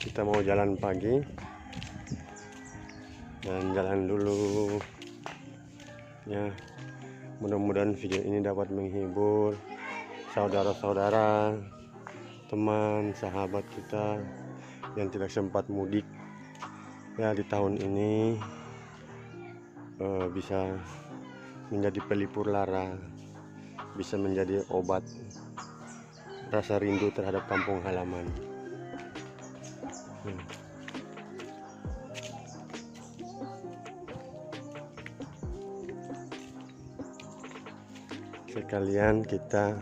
Kita mau jalan pagi dan jalan dulu ya. Mudah-mudahan video ini dapat menghibur saudara-saudara, teman, sahabat kita yang tidak sempat mudik ya di tahun ini, bisa menjadi pelipur lara, bisa menjadi obat rasa rindu terhadap kampung halaman. Sekalian kita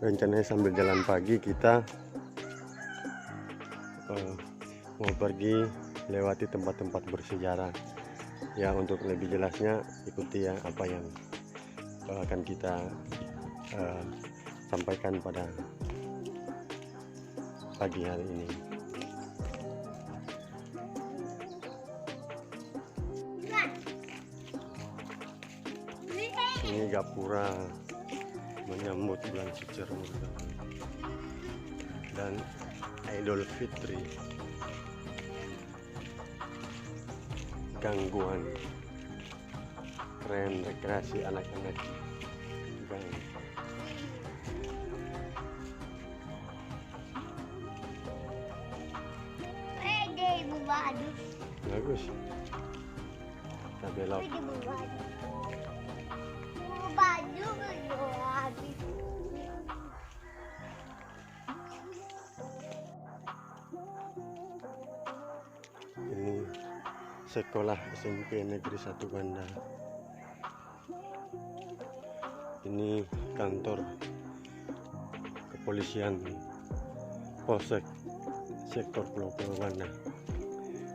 rencananya sambil jalan pagi kita mau pergi lewati tempat-tempat bersejarah ya. Untuk lebih jelasnya ikuti ya apa yang akan kita sampaikan pada pagi hari ini. Ini gapura menyambut bulan suci Ramadan dan Idul Fitri. Gangguan tren rekreasi anak-anak gang. Bagus. Kita belok. Ini sekolah SMP Negeri 1 Banda. Ini kantor kepolisian Polsek sektor Pulau Banda.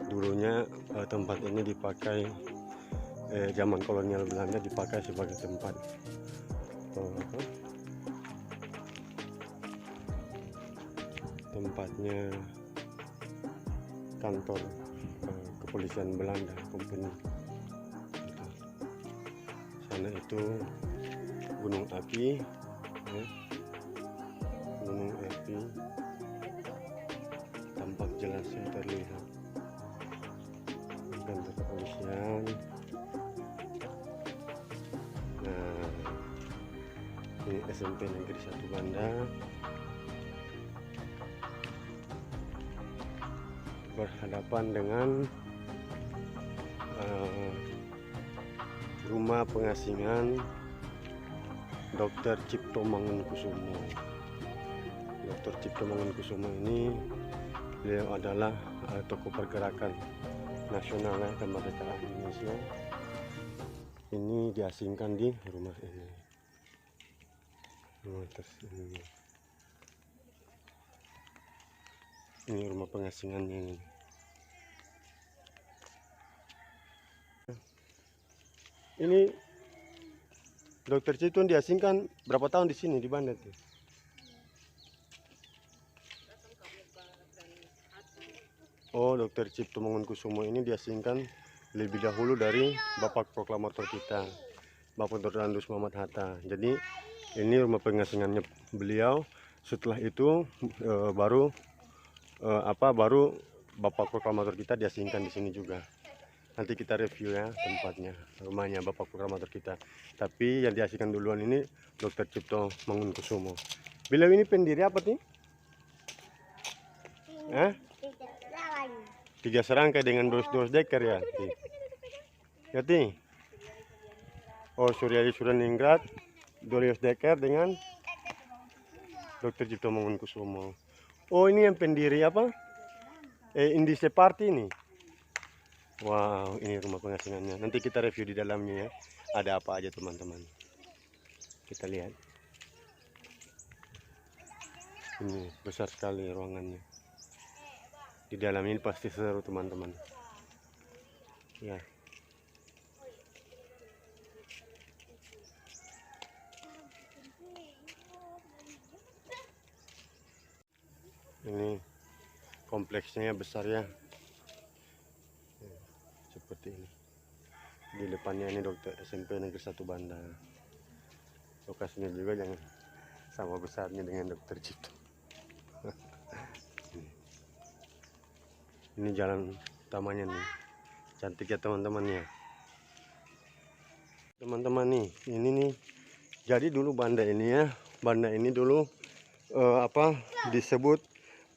Dulunya tempat ini dipakai zaman kolonial Belanda, dipakai sebagai tempat tempatnya kantor kepolisian Belanda, company. Sana itu gunung api ya. Gunung api tampak jelasnya terlihat. Kantor kepolisian. Nah, ini SMP Negeri 1 Banda. Berhadapan dengan rumah pengasingan Dr. Cipto Mangunkusumo. Dr. Cipto Mangunkusumo ini beliau adalah tokoh pergerakan nasional kemerdekaan Indonesia. Ini diasingkan di rumah ini. Ini rumah pengasingannya ini. Ini Dr. Cipto diasingkan berapa tahun di sini di Banda tuh? Oh, Dr. Cipto Mangunkusumo ini diasingkan lebih dahulu dari Bapak Proklamator kita, Bapak Dr. Andes Muhammad Hatta. Jadi ini rumah pengasingannya beliau. Setelah itu baru Bapak Proklamator kita diasingkan di sini juga. Nanti kita review ya tempatnya, rumahnya Bapak Proklamator kita. Tapi yang diasingkan duluan ini Dr. Cipto Mangunkusumo. Beliau ini pendiri apa nih? 3 serangkai dengan 2 dekar ya. Ngerti? Oh, Suryadi Suraningrat 2 dekar dengan Dr. Cipto Mangunkusumo. Oh, ini yang pendiri apa? Indise Party ini. Wow, ini rumah pengasingannya. Nanti kita review di dalamnya ya. Ada apa aja teman-teman. Kita lihat. Ini besar sekali ruangannya. Di dalam ini pasti seru teman-teman. Ya. Ini kompleksnya besar ya. Seperti ini. Di depannya ini Dokter SMP Negeri 1 Banda. Lokasinya juga yang sama besarnya dengan Dr. Cipto. Ini jalan utamanya nih, cantik ya teman-teman ya. Teman-teman nih, ini nih. Jadi dulu Banda ini ya, Banda ini dulu disebut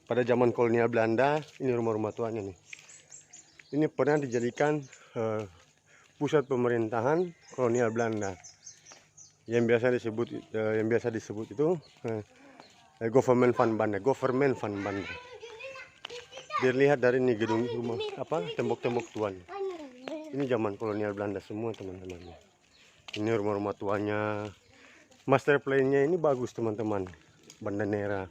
pada zaman kolonial Belanda. Ini rumah-rumah tuanya nih. Ini pernah dijadikan pusat pemerintahan kolonial Belanda. Yang biasa disebut itu government fund Banda, government fund Banda. Dilihat dari ini gedung rumah tembok-tembok tuanya. Ini zaman kolonial Belanda semua teman-teman. Ini rumah-rumah tuanya. Master plan-nya ini bagus teman-teman, Banda Neira.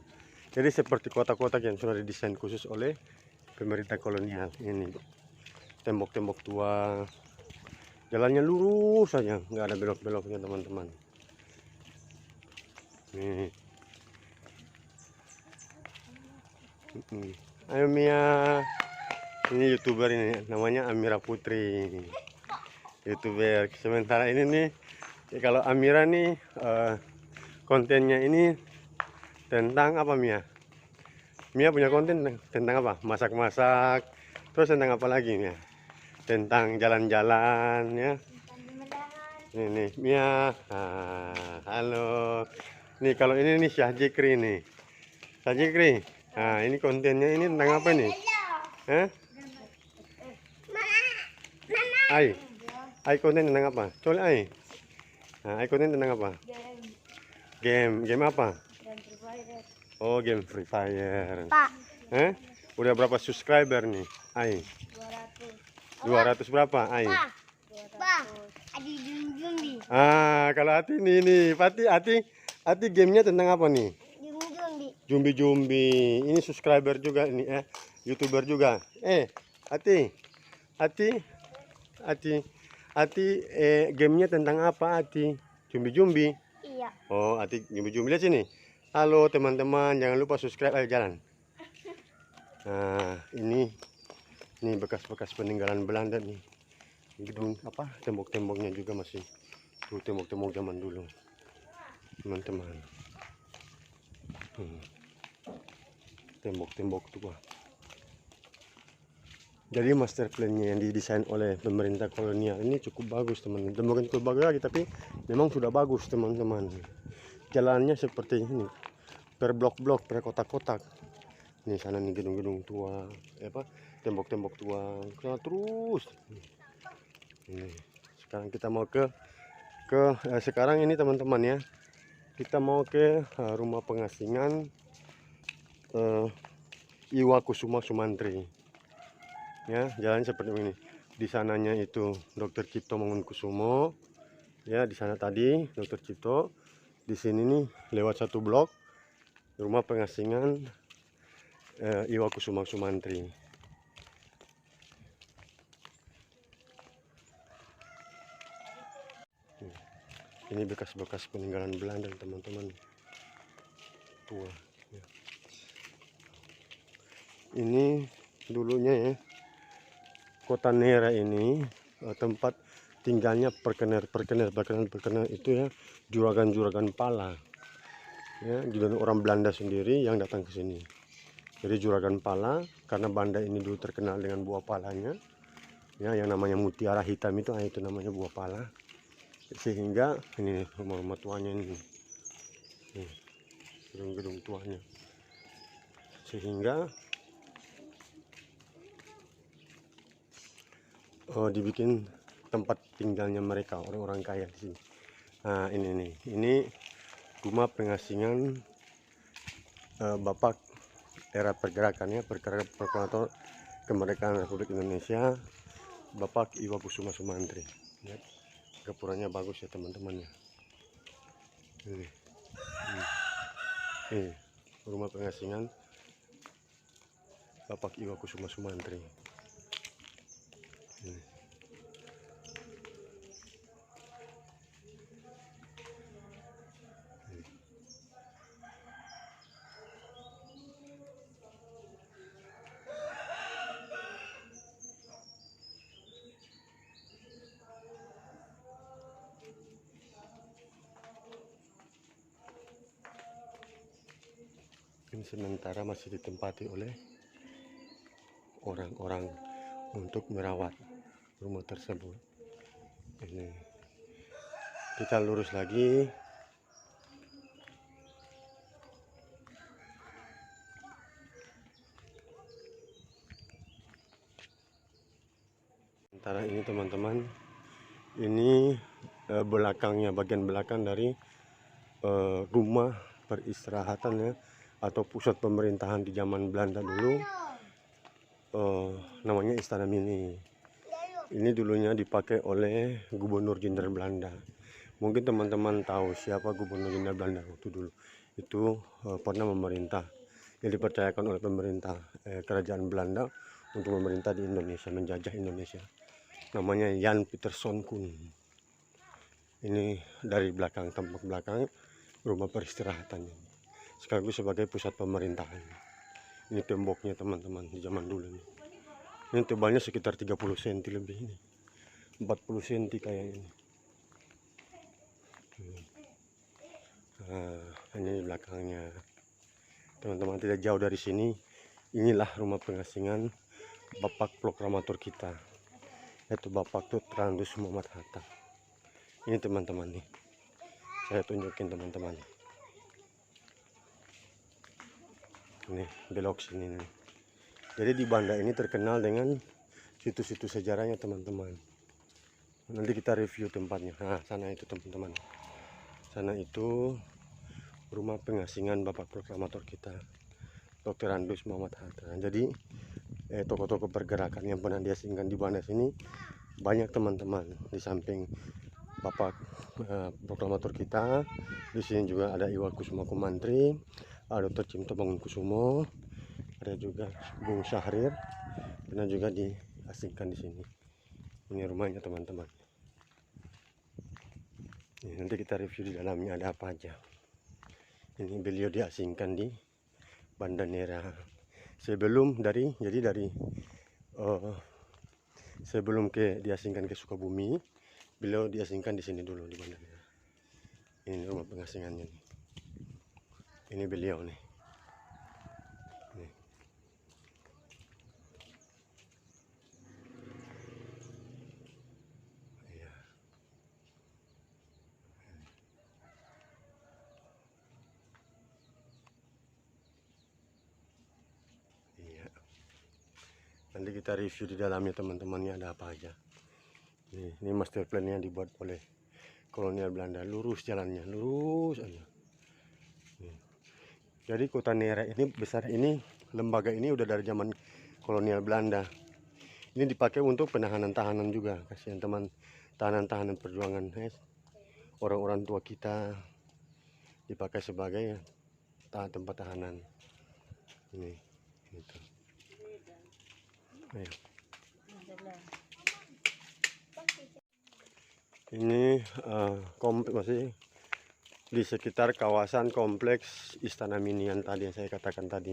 Jadi seperti kota-kota yang sudah didesain khusus oleh pemerintah kolonial. Ini tembok-tembok tua, jalannya lurus saja, nggak ada belok-beloknya teman-teman. Nih. Ayo Mia, ini youtuber ini namanya Amira Putri, youtuber. Sementara ini nih, kalau Amira nih kontennya ini tentang apa Mia? Mia punya konten tentang apa? Masak-masak. Terus tentang apa lagi Mia? Tentang jalan-jalan ya. Ini Mia. Halo. Nih kalau ini nih Syah Jikri nih. Syah Jikri. Nah, ini kontennya ini tentang apa nih? Ai konten tentang apa? Coba ai. Nah, ai konten tentang apa? Game apa? Oh, game Free Fire. Pak. Udah berapa subscriber nih? Ai. 200 berapa? Ai. Pak. Adi jumbi. Kalau Ati nih, Ati gamenya tentang apa nih? Jumbi. Ini subscriber juga ini YouTuber juga. Ati gamenya tentang apa Ati? Jumbi. Iya. Oh, Ati jumbi. Lihat sini. Halo teman-teman, jangan lupa subscribe. Ayo jalan. Nah, ini bekas-bekas peninggalan Belanda nih. Gedung tembok-temboknya juga masih tembok-tembok zaman dulu. Teman-teman. Tembok-tembok tua. Jadi master plan-nya yang didesain oleh pemerintah kolonial ini cukup bagus teman-teman. Bukan cukup bagus lagi, tapi memang sudah bagus teman-teman. Jalannya seperti ini, per blok-blok, per kotak-kotak. Ini sana nih gedung-gedung tua, tembok-tembok tua, terus. Ini sekarang kita mau sekarang ini teman-teman ya. Kita mau ke rumah pengasingan Iwakusuma Sumantri. Ya, jalan seperti ini. Di sananya itu Dr. Cipto Mangunkusumo. Ya, di sana tadi Dr. Cipto. Di sini nih lewat satu blok rumah pengasingan Iwakusuma Sumantri. Ini bekas-bekas peninggalan Belanda teman-teman. Tua. Ya. Ini dulunya ya. Kota Neira ini tempat tinggalnya perkener itu ya, juragan pala. Ya, juga orang Belanda sendiri yang datang ke sini. Jadi juragan pala, karena Banda ini dulu terkenal dengan buah palanya. Ya, yang namanya mutiara hitam itu namanya buah pala. Sehingga ini rumah-rumah tuanya ini. Gedung-gedung tuanya. Sehingga dibikin tempat tinggalnya mereka, orang-orang kaya di sini. Nah, ini rumah pengasingan Bapak era pergerakan ya, proklamator kemerdekaan Republik Indonesia, Bapak Iwakusuma Sumantri. Ya, gapuranya bagus ya teman-teman ya. Ini rumah pengasingan Bapak Iwakusuma Sumantri. Ini sementara masih ditempati oleh orang-orang untuk merawat rumah tersebut. Ini kita lurus lagi. Sementara ini teman-teman, ini belakangnya, bagian belakang dari rumah peristirahatan ya, atau pusat pemerintahan di zaman Belanda dulu. Namanya Istana Mini. Ini dulunya dipakai oleh Gubernur Jenderal Belanda. Mungkin teman-teman tahu siapa Gubernur Jenderal Belanda waktu dulu. Itu pernah memerintah, yang dipercayakan oleh pemerintah kerajaan Belanda untuk memerintah di Indonesia, menjajah Indonesia. Namanya Jan Pieterszoon Koen. Ini dari belakang, tampak belakang rumah peristirahatannya, sekaligus sebagai pusat pemerintahan. Ini temboknya teman-teman di zaman dulu nih. Ini tebalnya sekitar 30 cm lebih, ini 40 cm kayak ini. Nah, ini belakangnya teman-teman, tidak jauh dari sini. Inilah rumah pengasingan Bapak Proklamator kita, yaitu Bapak Tut Randus Muhammad Hatta. Ini teman-teman nih, saya tunjukin teman-teman. Ini belok sini nih. Jadi di Banda ini terkenal dengan situs-situs sejarahnya teman-teman. Nanti kita review tempatnya. Nah, sana itu teman-teman. Sana itu rumah pengasingan Bapak Proklamator kita, Dr. Randus Muhammad Hatta. Jadi tokoh-tokoh pergerakan yang pernah diasingkan di Banda sini banyak teman-teman. Di samping Bapak Proklamator kita, di sini juga ada Iwal Kusuma Kumantri, ada Dr. Cipto Bangunkusumo, ada juga Bung Syahrir, dan juga diasingkan di sini. Ini rumahnya teman-teman. Nanti kita review di dalamnya ada apa aja. Ini beliau diasingkan di Banda Nera. Sebelum sebelum diasingkan ke Sukabumi, beliau diasingkan di sini dulu di Banda Nera. Ini rumah pengasingannya nih. Ini beliau nih. Nih. Iya. Iya. Nanti kita review di dalamnya teman-temannya ada apa aja. Ini master plan-nya dibuat oleh kolonial Belanda. Lurus jalannya, lurus aja. Jadi kota Nera ini besar ini, lembaga ini udah dari zaman kolonial Belanda. Ini dipakai untuk penahanan tahanan juga. Kasihan teman, tahanan-tahanan perjuangan, orang-orang tua kita dipakai sebagai tempat tahanan. Ini, gitu. Ayo. Ini masih di sekitar kawasan kompleks Istana Mini yang tadi yang saya katakan tadi,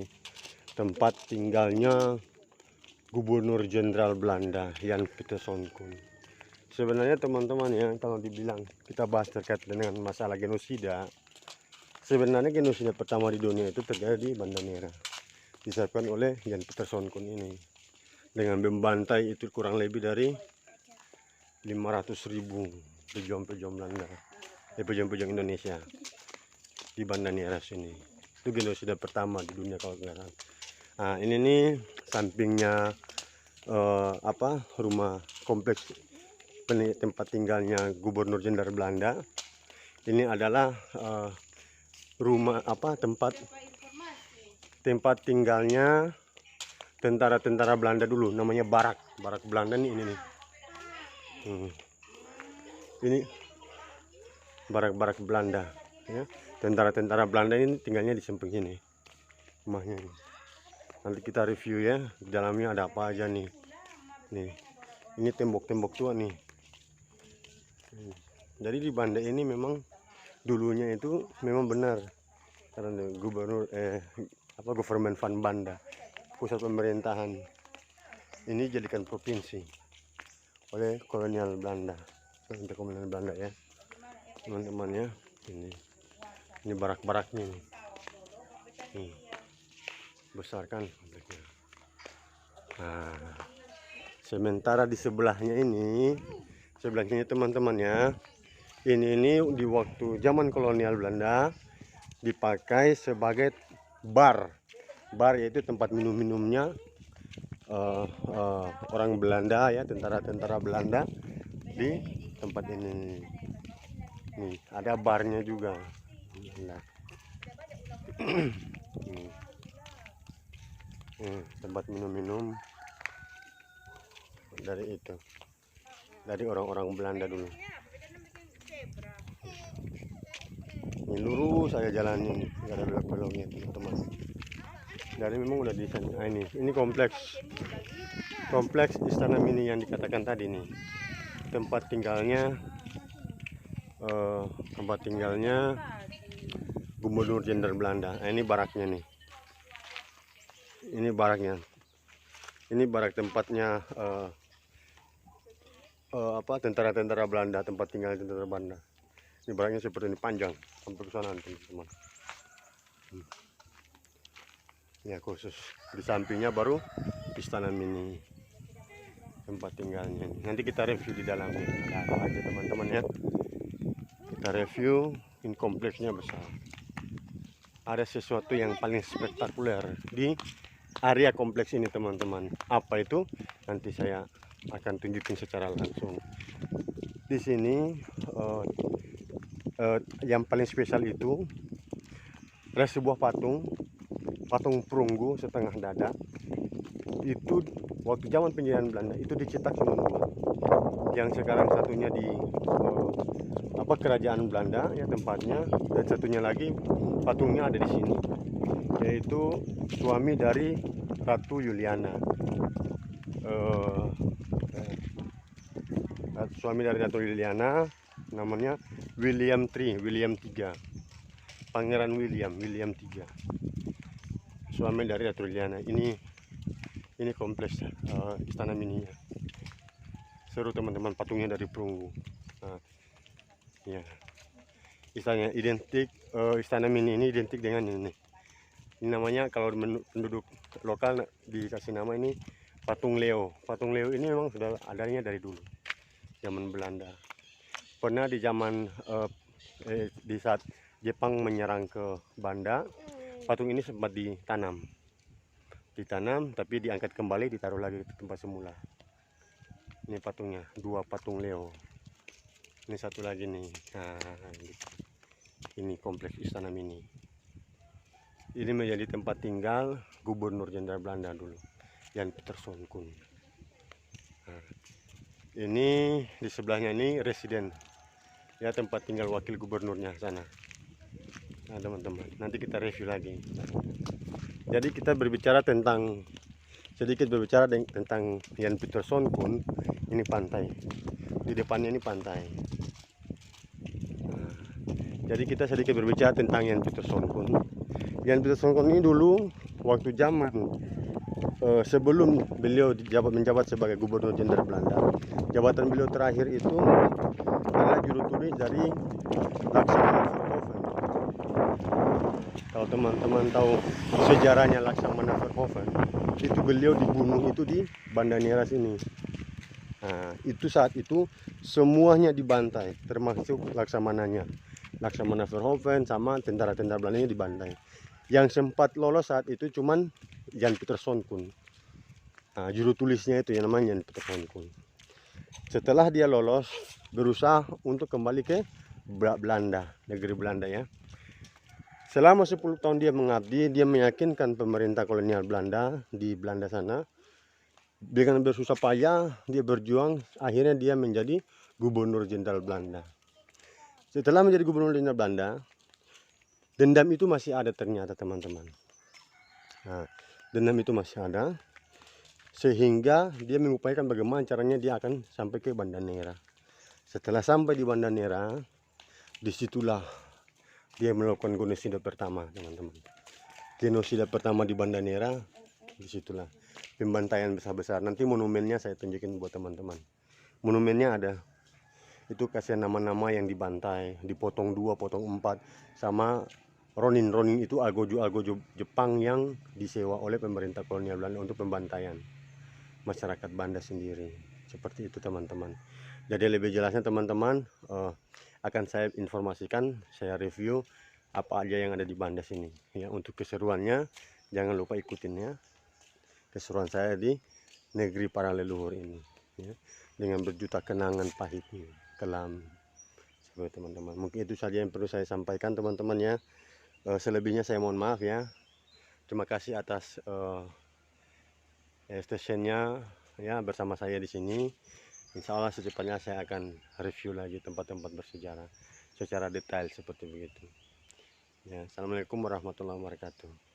tempat tinggalnya Gubernur Jenderal Belanda Jan Pieterszoon Koen. Sebenarnya teman-teman ya, kalau dibilang kita bahas terkait dengan masalah genosida, sebenarnya genosida pertama di dunia itu terjadi di Banda Nera, disebabkan oleh Jan Pieterszoon Koen ini, dengan membantai itu kurang lebih dari 500.000 pejuang-pejuang Belanda, pejuang-pejuang Indonesia di Banda Nera sini. Itu genosida pertama di dunia kalau nggak salah. Nah, ini nih sampingnya rumah kompleks tempat tinggalnya Gubernur Jenderal Belanda. Ini adalah rumah tempat tinggalnya tentara-tentara Belanda dulu, namanya barak Belanda nih, ini nih. Ini barak Belanda ya. Tentara-tentara Belanda ini tinggalnya di samping sini rumahnya ini. Nanti kita review ya, di dalamnya ada apa aja nih. Ini tembok-tembok tua nih. Jadi di Banda ini memang dulunya itu memang benar karena Gubernur Government Van Banda, pusat pemerintahan ini jadikan provinsi oleh kolonial Belanda, ya teman-teman ya. Ini barak-baraknya nih. Besar kan kompleknya. Nah, sementara di sebelahnya ini teman-teman ya, ini di waktu zaman kolonial Belanda dipakai sebagai bar. Bar yaitu tempat minum-minumnya orang Belanda ya, tentara-tentara Belanda di tempat ini. Nih, ada barnya juga. Nah. Tempat minum-minum dari itu, dari orang-orang Belanda dulu. Ini lurus saya jalan ini, nggak ada belok-beloknya teman-teman. Dari memang udah desain. Nah, ini kompleks Istana Mini yang dikatakan tadi nih. Tempat tinggalnya Gubernur Jenderal Belanda. Nah, ini baraknya nih. Ini baraknya. Ini barak tempatnya tentara-tentara Belanda, tempat tinggal tentara Belanda. Ini baraknya seperti ini, panjang sampai ke sana teman-teman. Ya khusus di sampingnya baru Istana Mini tempat tinggalnya. Nanti kita review di dalamnya ada apa aja teman-teman ya. Kita review. Ini kompleksnya besar. Ada sesuatu yang paling spektakuler di area kompleks ini teman-teman. Apa itu? Nanti saya akan tunjukin secara langsung. Di sini yang paling spesial itu ada sebuah patung perunggu setengah dada. Itu waktu zaman penjajahan Belanda itu dicetak cuma 2. Yang sekarang satunya di kerajaan Belanda ya tempatnya, dan satunya lagi patungnya ada di sini, yaitu suami dari Ratu Juliana. Suami dari Ratu Juliana namanya William III, Pangeran William III, suami dari Ratu Juliana. Ini kompleks Istana Mininya. Seru teman-teman, patungnya dari perunggu. Nah, ya, istilahnya identik, Istana Mini ini identik dengan ini. Ini namanya kalau penduduk lokal dikasih nama ini patung Leo. Patung Leo ini memang sudah adanya dari dulu, zaman Belanda. Pernah di zaman di saat Jepang menyerang ke Banda, patung ini sempat ditanam, tapi diangkat kembali, ditaruh lagi ke tempat semula. Ini patungnya, 2 patung Leo. Ini satu lagi nih. Nah, ini kompleks Istana Mini. Ini menjadi tempat tinggal Gubernur Jenderal Belanda dulu, Jan Pieterszoon Koen. Nah, ini di sebelahnya ini residen, ya, tempat tinggal wakil gubernurnya sana. Nah teman-teman, nanti kita review lagi. Jadi kita sedikit berbicara tentang Jan Pieterszoon Koen. Ini pantai, di depannya ini pantai. Nah, jadi kita sedikit berbicara tentang Jan Pieterszoon Koen. Jan Pieterszoon Koen ini dulu waktu zaman sebelum beliau menjabat sebagai Gubernur Jenderal Belanda, jabatan beliau terakhir itu adalah juru tulis dari Laksamana Verhoeven. Kalau teman-teman tahu sejarahnya Laksamana Verhoeven, itu beliau dibunuh itu di Banda Neira sini. Nah, itu saat itu semuanya dibantai, termasuk Laksamananya. Laksamana Verhoeven sama tentara-tentara Belandanya dibantai. Yang sempat lolos saat itu cuman Jan Pieterszoon Koen. Nah, juru tulisnya itu yang namanya Jan Pieterszoon Koen. Setelah dia lolos, berusaha untuk kembali ke Belanda, negeri Belanda ya. Selama 10 tahun dia mengabdi, dia meyakinkan pemerintah kolonial Belanda di Belanda sana. Dengan bersusah payah, dia berjuang, akhirnya dia menjadi Gubernur Jenderal Belanda. Setelah menjadi Gubernur Jenderal Belanda, dendam itu masih ada ternyata teman-teman. Nah, dendam itu masih ada, sehingga dia mengupayakan bagaimana caranya dia akan sampai ke Banda Neira. Setelah sampai di Banda Neira, disitulah dia melakukan genosida pertama teman-teman. Genosida pertama di Banda Neira, disitulah pembantaian besar-besar. Nanti monumennya saya tunjukin buat teman-teman. Monumennya ada. Itu kasih nama-nama yang dibantai, dipotong 2, potong 4, sama Ronin. Ronin itu algojo Jepang yang disewa oleh pemerintah kolonial Belanda untuk pembantaian. masyarakat Banda sendiri. Seperti itu teman-teman. Jadi lebih jelasnya teman-teman akan saya informasikan, saya review apa aja yang ada di Banda sini. Ya, untuk keseruannya jangan lupa ikutin ya. Keseruan saya di negeri para leluhur ini. Ya, dengan berjuta kenangan pahit kelam. Seperti teman-teman. Mungkin itu saja yang perlu saya sampaikan teman-teman ya. Selebihnya saya mohon maaf ya. Terima kasih atas stationnya ya bersama saya di sini. Insya Allah secepatnya saya akan review lagi tempat-tempat bersejarah secara detail seperti begitu. Ya, assalamualaikum warahmatullahi wabarakatuh.